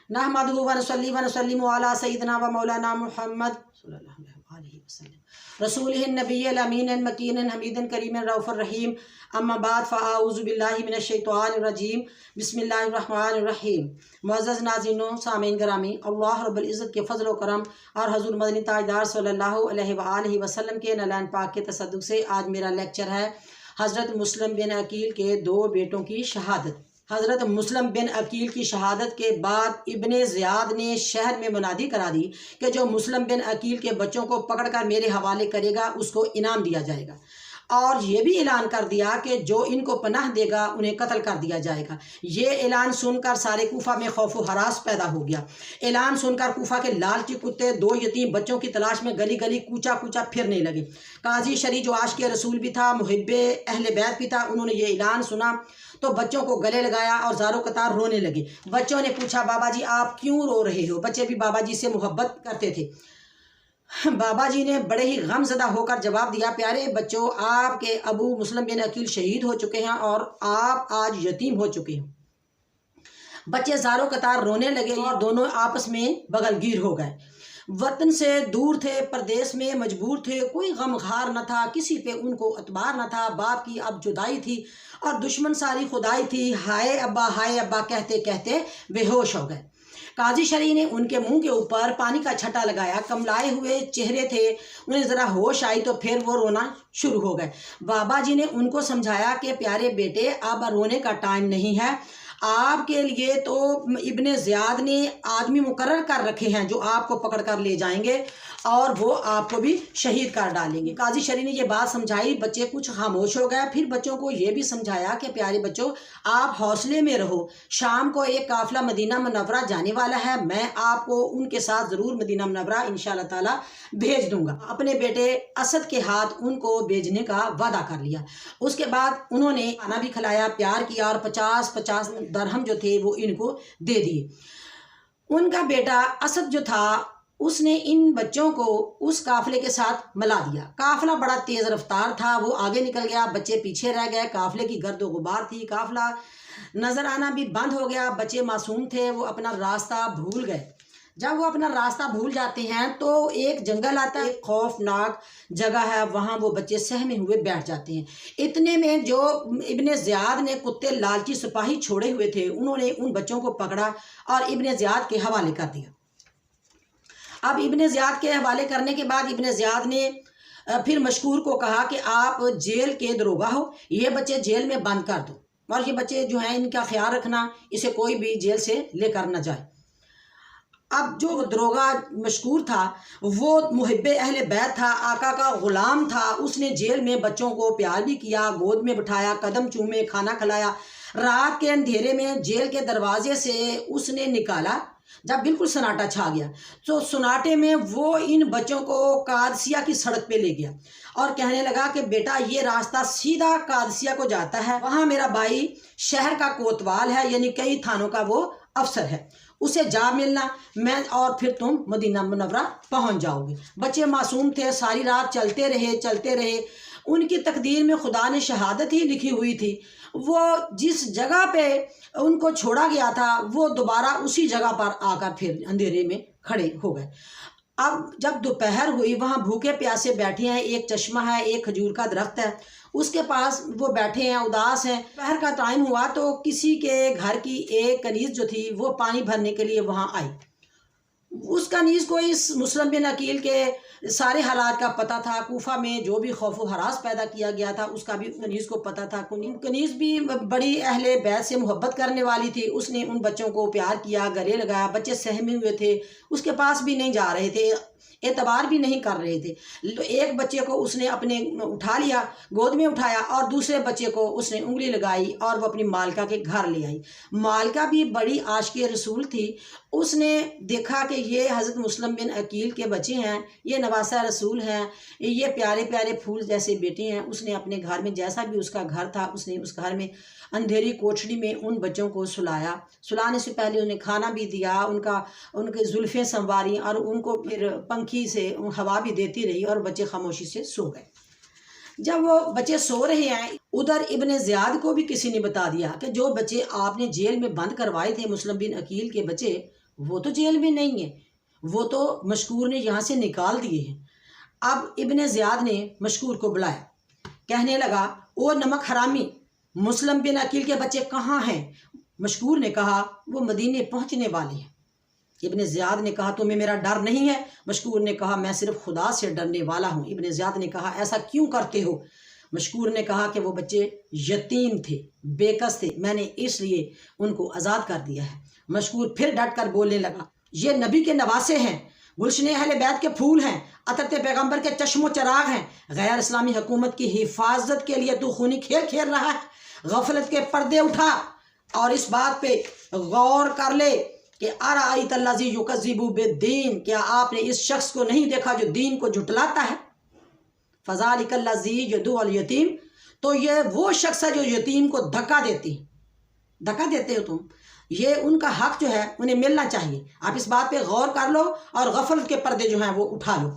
नहमदुहु व नसल्ली व नसल्लिमु अला सय्यिदिना व मौलाना मुहम्मद सल्लल्लाहु अलैहि वसल्लम रसूलिहिन नबिय्यिल अमीनिन मकीनिन हमीदिन करीमिन रऊफुर रहीम अम्मा बाद फ़अऊज़ु बिल्लाहि मिनश शैतानिर रजीम बिस्मिल्लाहिर रहमानिर रहीम। मुअज़्ज़ज़ नाज़रीनों सामीन गिरामी, अल्लाह रब्बुल इज़्ज़त के फ़ज़ल व करम और हज़ूर मदनी ताजदार सल्लल्लाहु अलैहि वसल्लम के नलान पाक के तसद्दुक़ से आज मेरा लेक्चर है हज़रत मुस्लिम बिन अकील के दो बेटों की शहादत। हज़रत मुस्लिम बिन अकील की शहादत के बाद इब्ने ज़ियाद ने शहर में मुनादी करा दी कि जो मुस्लिम बिन अकील के बच्चों को पकड़कर मेरे हवाले करेगा उसको इनाम दिया जाएगा, और ये भी ऐलान कर दिया कि जो इनको पनाह देगा उन्हें कत्ल कर दिया जाएगा। ये ऐलान सुनकर सारे कूफा में खौफ व हरास पैदा हो गया। ऐलान सुनकर कूफा के लालची कुत्ते दो यतीम बच्चों की तलाश में गली गली कूचा कूचा फिरने लगे। काजी शरी जो आशिक रसूल भी था, मुहिब्बे अहले बैत भी था, उन्होंने ये ऐलान सुना तो बच्चों को गले लगाया और ज़ारो कतार रोने लगे। बच्चों ने पूछा, बाबा जी आप क्यों रो रहे हो? बच्चे भी बाबा जी से मोहब्बत करते थे। बाबा जी ने बड़े ही गमज़दा होकर जवाब दिया, प्यारे बच्चों, आपके अबू मुस्लिम बिन अकील शहीद हो चुके हैं और आप आज यतीम हो चुके हैं। बच्चे ज़ारो कतार रोने लगे और दोनों आपस में बगलगीर हो गए। वतन से दूर थे, परदेश में मजबूर थे, कोई गमखार न था, किसी पे उनको अतबार न था। बाप की अब जुदाई थी और दुश्मन सारी खुदाई थी। हाय अब्बा कहते कहते बेहोश हो गए। काजी शरी ने उनके मुंह के ऊपर पानी का छटा लगाया। कमलाए हुए चेहरे थे, उन्हें ज़रा होश आई तो फिर वो रोना शुरू हो गए। बाबा जी ने उनको समझाया कि प्यारे बेटे अब रोने का टाइम नहीं है, आपके लिए तो इब्ने ज़ियाद ने आदमी मुकर्रर कर रखे हैं जो आपको पकड़ कर ले जाएंगे और वो आपको भी शहीद कर डालेंगे। काजी शरी ने ये बात समझाई, बच्चे कुछ खामोश हो गए। फिर बच्चों को ये भी समझाया कि प्यारे बच्चों आप हौसले में रहो, शाम को एक काफ़िला मदीना मुनव्वरा जाने वाला है, मैं आपको उनके साथ ज़रूर मदीना मुनव्वरा इंशाअल्लाह ताला भेज दूंगा। अपने बेटे असद के हाथ उनको भेजने का वादा कर लिया। उसके बाद उन्होंने खाना भी खिलाया, प्यार किया और 50-50 दरहम जो थे वो इनको दे दिए। उनका बेटा असद जो था उसने इन बच्चों को उस काफिले के साथ मिला दिया। काफिला बड़ा तेज़ रफ्तार था, वो आगे निकल गया, बच्चे पीछे रह गए। काफिले की गर्दो गुबार थी, काफिला नज़र आना भी बंद हो गया। बच्चे मासूम थे, वो अपना रास्ता भूल गए। जब वो अपना रास्ता भूल जाते हैं तो एक जंगल आता है, एक खौफनाक जगह है, वहाँ वो बच्चे सहमे हुए बैठ जाते हैं। इतने में जो इब्ने ज़ियाद ने कुत्ते लालची सिपाही छोड़े हुए थे, उन्होंने उन बच्चों को पकड़ा और इब्ने ज़ियाद के हवाले कर दिया। अब इब्ने ज़ियाद के हवाले करने के बाद इब्ने ज़ियाद ने फिर मशकूर को कहा कि आप जेल के दरोगा हो, ये बच्चे जेल में बंद कर दो और ये बच्चे जो हैं इनका ख्याल रखना, इसे कोई भी जेल से लेकर न जाए। अब जो दरोगा मशकूर था वो मुहिब्बे अहले बैत था, आका का ग़ुलाम था। उसने जेल में बच्चों को प्यार भी किया, गोद में बिठाया, कदम चूमे, खाना खिलाया। रात के अंधेरे में जेल के दरवाजे से उसने निकाला। जब बिल्कुल सन्नाटा छा गया तो सन्नाटे में वो इन बच्चों को कादसिया की सड़क पे ले गया और कहने लगा कि बेटा ये रास्ता सीधा कादसिया को जाता है, वहाँ मेरा भाई शहर का कोतवाल है, यानी कई थानों का वो अफसर है, उसे जा मिलना, मैं और फिर तुम मदीना मुनव्वरा पहुंच जाओगे। बच्चे मासूम थे, सारी रात चलते रहे। उनकी तकदीर में खुदा ने शहादत ही लिखी हुई थी। वो जिस जगह पे उनको छोड़ा गया था वो दोबारा उसी जगह पर आकर फिर अंधेरे में खड़े हो गए। अब जब दोपहर हुई, वहाँ भूखे प्यासे बैठे हैं, एक चश्मा है, एक खजूर का दरख्त है, उसके पास वो बैठे हैं, उदास हैं। दोपहर का टाइम हुआ तो किसी के घर की एक कनीज़ जो थी वो पानी भरने के लिए वहाँ आई। उस कनीज़ को इस मुस्लिम बिन अकील के सारे हालात का पता था। कूफा में जो भी खौफ व हरास पैदा किया गया था उसका भी कनीज़ को पता था। कनीज़ भी बड़ी अहले बैत से मोहब्बत करने वाली थी। उसने उन बच्चों को प्यार किया, गले लगाया। बच्चे सहमे हुए थे, उसके पास भी नहीं जा रहे थे, एतबार भी नहीं कर रहे थे। तो एक बच्चे को उसने अपने उठा लिया, गोद में उठाया, और दूसरे बच्चे को उसने उंगली लगाई और वो अपनी मालका के घर ले आई। मालका भी बड़ी आशिक़ रसूल थी। उसने देखा कि ये हज़रत मुस्लिम बिन अकील के बच्चे हैं, ये नवासा रसूल हैं, ये प्यारे प्यारे फूल जैसे बेटे हैं। उसने अपने घर में, जैसा भी उसका घर था, उसने उस घर में अंधेरी कोठरी में उन बच्चों को सुलाया। सुलाने से पहले उन्हें खाना भी दिया, उनके जुल्फ़ें संवारी और उनको फिर पंखी से हवा भी देती रही और बच्चे खामोशी से सो गए। जब वो बच्चे सो रहे हैं, उधर इब्ने ज़ियाद को भी किसी ने बता दिया कि जो बच्चे आपने जेल में बंद करवाए थे, मुस्लिम बिन अकील के बच्चे, وہ تو جیل میں نہیں ہے، وہ تو مشکور نے یہاں سے نکال دیے ہیں۔ اب ابن زیاد نے مشکور کو بلایا، کہنے لگا او نمک حرامی، مسلم بن عقیل کے بچے کہاں ہیں؟ مشکور نے کہا وہ مدینے پہنچنے والے ہیں۔ ابن زیاد نے کہا تمہیں میرا ڈر نہیں ہے؟ مشکور نے کہا میں صرف خدا سے ڈرنے والا ہوں۔ ابن زیاد نے کہا ایسا کیوں کرتے ہو؟ مشکور نے کہا کہ وہ بچے یتیم تھے، بے کس تھے، میں نے اس لیے ان کو آزاد کر دیا ہے۔ مشکور پھر ڈٹ کر بولنے لگا یہ نبی کے نواسے ہیں، گلشن اہل بیت کے پھول ہیں، عطرت پیغمبر کے چشم و چراغ ہیں، غیر اسلامی حکومت کی حفاظت کے لیے تو خونی کھیل کھیل رہا ہے۔ غفلت کے پردے اٹھا اور اس بات پہ غور کر لے کہ ارأیت الذی یکذب بالدین، کیا آپ نے اس شخص کو نہیں دیکھا جو دین کو جھٹلاتا ہے؟ فذلک الذی یدعو الیتیم، تو یہ وہ شخص ہے جو یتیم کو دھکا دیتے ہو تم، یہ ان کا حق جو ہے انہیں ملنا چاہیے۔ آپ اس بات پہ غور کر لو اور غفلت کے پردے جو ہیں وہ اٹھا لو۔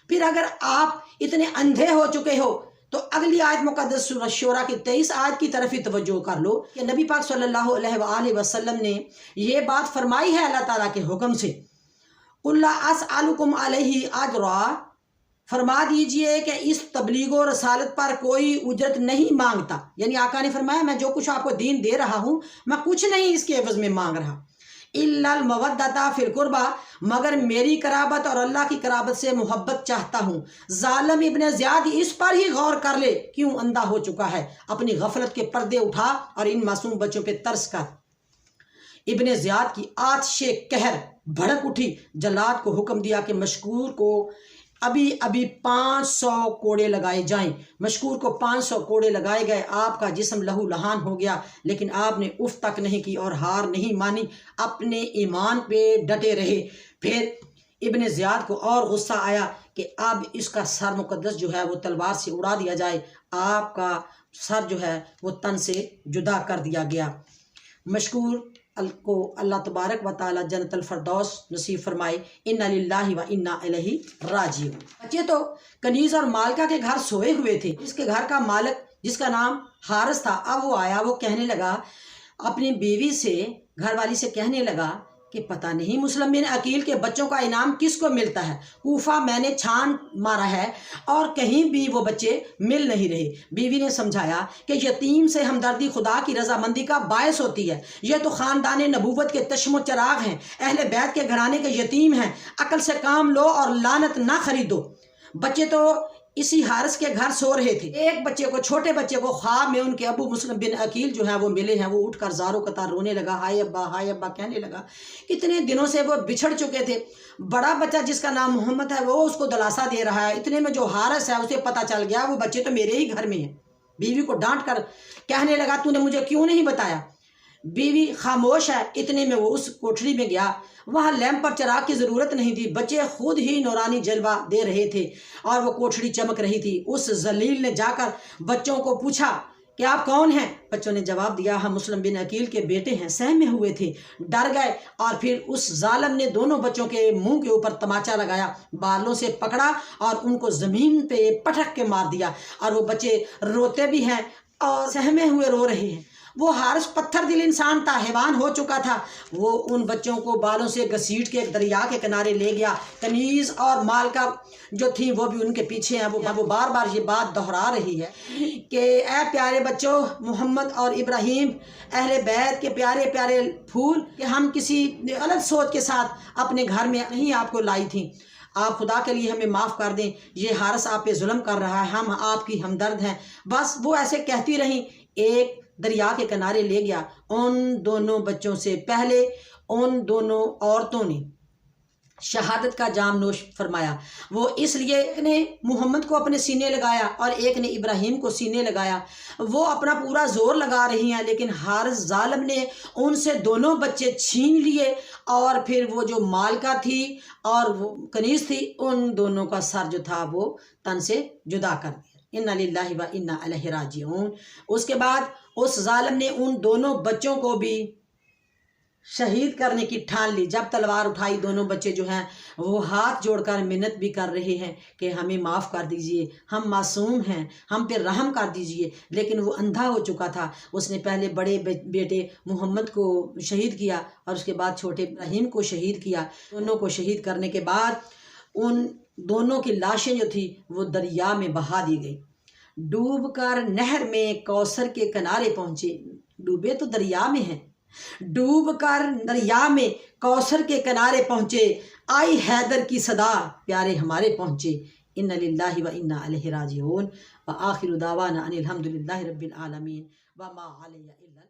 پھر اگر آپ اتنے اندھے ہو چکے ہو تو اگلی آیت مقدس سورہ شورى کی 23 آیت کی طرف ہی توجہ کر لو کہ نبی پاک صلی اللہ علیہ وآلہ وسلم نے یہ بات فرمائی ہے اللہ تعالیٰ کے حکم سے، قُلْ لَا أَسْأَلُكُمْ عَلَيْهِ أَجْرًا، فرما دیجئے کہ اس تبلیغ و رسالت پر کوئی اجرت نہیں مانگتا، یعنی آقا نے فرمایا میں جو کچھ آپ کو دین دے رہا ہوں میں کچھ نہیں اس کے عوض میں مانگ رہا، إِلَّا الْمَوَدَّةَ فِي الْقُرْبَى، مگر میری قرابت اور اللہ کی قرابت سے محبت چاہتا ہوں۔ ظالم ابن زیاد اس پر ہی غور کر لے کیوں اندھا ہو چکا ہے، اپنی غفلت کے پردے اٹھا اور ان معصوم بچوں پہ ترس کر۔ ابن زیاد کی آتش قہر بھڑک اٹھی، جلاد کو حکم دیا کہ مشکور کو ابھی 500 کوڑے لگائے جائیں۔ مشکور کو 500 کوڑے لگائے گئے، آپ کا جسم لہو لہان ہو گیا، لیکن آپ نے اف تک نہیں کی اور ہار نہیں مانی، اپنے ایمان پہ ڈٹے رہے۔ پھر ابن زیاد کو اور غصہ آیا کہ اب اس کا سر مقدس جو ہے وہ تلوار سے اڑا دیا جائے، آپ کا سر جو ہے وہ تن سے جدا کر دیا گیا۔ مشکور کو اللہ تبارک و تعالی جنت الفردوس نصیب فرمائے۔ انا للہ و انا الیہ راجعون۔ بچے تو کنیز اور مالکہ کے گھر سوئے ہوئے تھے، اس کے گھر کا مالک جس کا نام حارث تھا، اب وہ آیا، وہ کہنے لگا اپنی بیوی سے، گھر والی سے کہنے لگا کہ پتہ نہیں مسلم بن عقیل کے بچوں کا انعام کس کو ملتا ہے، کوفہ میں نے چھان مارا ہے اور کہیں بھی وہ بچے مل نہیں رہے۔ بیوی نے سمجھایا کہ یتیم سے ہمدردی خدا کی رضامندی کا باعث ہوتی ہے، یہ تو خاندان نبوت کے چشم و چراغ ہیں، اہل بیت کے گھرانے کے یتیم ہیں، عقل سے کام لو اور لعنت نہ خریدو۔ بچے تو اسی حارث کے گھر سو رہے تھے، ایک بچے کو، چھوٹے بچے کو خواب میں ان کے ابو مسلم بن عقیل جو ہیں وہ ملے ہیں، وہ اٹھ کر زاروں قطار رونے لگا، ہائے ابا کہنے لگا۔ کتنے دنوں سے وہ بچھڑ چکے تھے، بڑا بچہ جس کا نام محمد ہے وہ اس کو دلاسا دے رہا ہے، اتنے میں جو حارث ہے اسے پتہ چل گیا وہ بچے تو میرے ہی گھر میں ہیں۔ بیوی کو ڈانٹ کر کہنے لگا تو نے مجھے کیوں نہیں بتایا؟ بیوی خاموش ہے، اتنے میں وہ اس کوٹھڑی میں گیا، وہاں لیمپ پر چراغ کی ضرورت نہیں تھی، بچے خود ہی نورانی جلوہ دے رہے تھے اور وہ کوٹھڑی چمک رہی تھی۔ اس ذلیل نے جا کر بچوں کو پوچھا کہ آپ کون ہیں؟ بچوں نے جواب دیا ہم مسلم بن عقیل کے بیٹے ہیں۔ سہمے ہوئے تھے، ڈر گئے، اور پھر اس ظالم نے دونوں بچوں کے منہ کے اوپر تماچا لگایا، بالوں سے پکڑا اور ان کو زمین پہ پٹک کے مار دیا، اور وہ بچے روتے بھی ہیں اور سہمے ہوئے رو رہے ہیں۔ وہ حارث پتھر دل انسان تھا، حیوان ہو چکا تھا، وہ ان بچوں کو بالوں سے گھسیٹ کے ایک دریا کے کنارے لے گیا۔ کنیز اور مالکہ جو تھیں وہ بھی ان کے پیچھے ہیں، وہ بار بار یہ بات دہرا رہی ہے کہ اے پیارے بچوں، محمد اور ابراہیم اہل بیت کے پیارے پیارے پھول، کہ ہم کسی غلط سوچ کے ساتھ اپنے گھر میں نہیں آپ کو لائی تھیں، آپ خدا کے لیے ہمیں معاف کر دیں، یہ حارث آپ پہ ظلم کر رہا ہے، ہم آپ کی ہمدرد ہیں۔ بس وہ ایسے کہتی رہیں، ایک دریا کے کنارے لے گیا۔ ان دونوں بچوں سے پہلے ان دونوں عورتوں نے شہادت کا جام نوش فرمایا، وہ اس لیے ایک نے محمد کو اپنے سینے لگایا اور ایک نے ابراہیم کو سینے لگایا، وہ اپنا پورا زور لگا رہی ہیں، لیکن حارث ظالم نے ان سے دونوں بچے چھین لیے، اور پھر وہ جو مالکہ تھی اور وہ کنیز تھی، ان دونوں کا سر جو تھا وہ تن سے جدا کر دیا۔ انا للہ و انا الیہ راجعون۔ اس کے بعد اس ظالم نے ان دونوں بچوں کو بھی شہید کرنے کی ٹھان لی، جب تلوار اٹھائی دونوں بچے جو ہیں وہ ہاتھ جوڑ کر منت بھی کر رہے ہیں کہ ہمیں معاف کر دیجئے، ہم معصوم ہیں، ہم پہ رحم کر دیجئے، لیکن وہ اندھا ہو چکا تھا۔ اس نے پہلے بڑے بیٹے محمد کو شہید کیا اور اس کے بعد چھوٹے ابراہیم کو شہید کیا۔ دونوں کو شہید کرنے کے بعد ان دونوں کی لاشیں جو تھی وہ دریا میں بہا دی گئی۔ ڈوب کر نہر میں کوثر کے کنارے پہنچے، ڈوبے تو دریا میں ہیں، ڈوب کر دریا میں کوثر کے کنارے پہنچے، آئی حیدر کی صدا پیارے ہمارے پہنچے۔ ان للہ و انا الیہ راجعون، وآخر دعوانا ان الحمد للہ رب العالمین، وما علیہ الا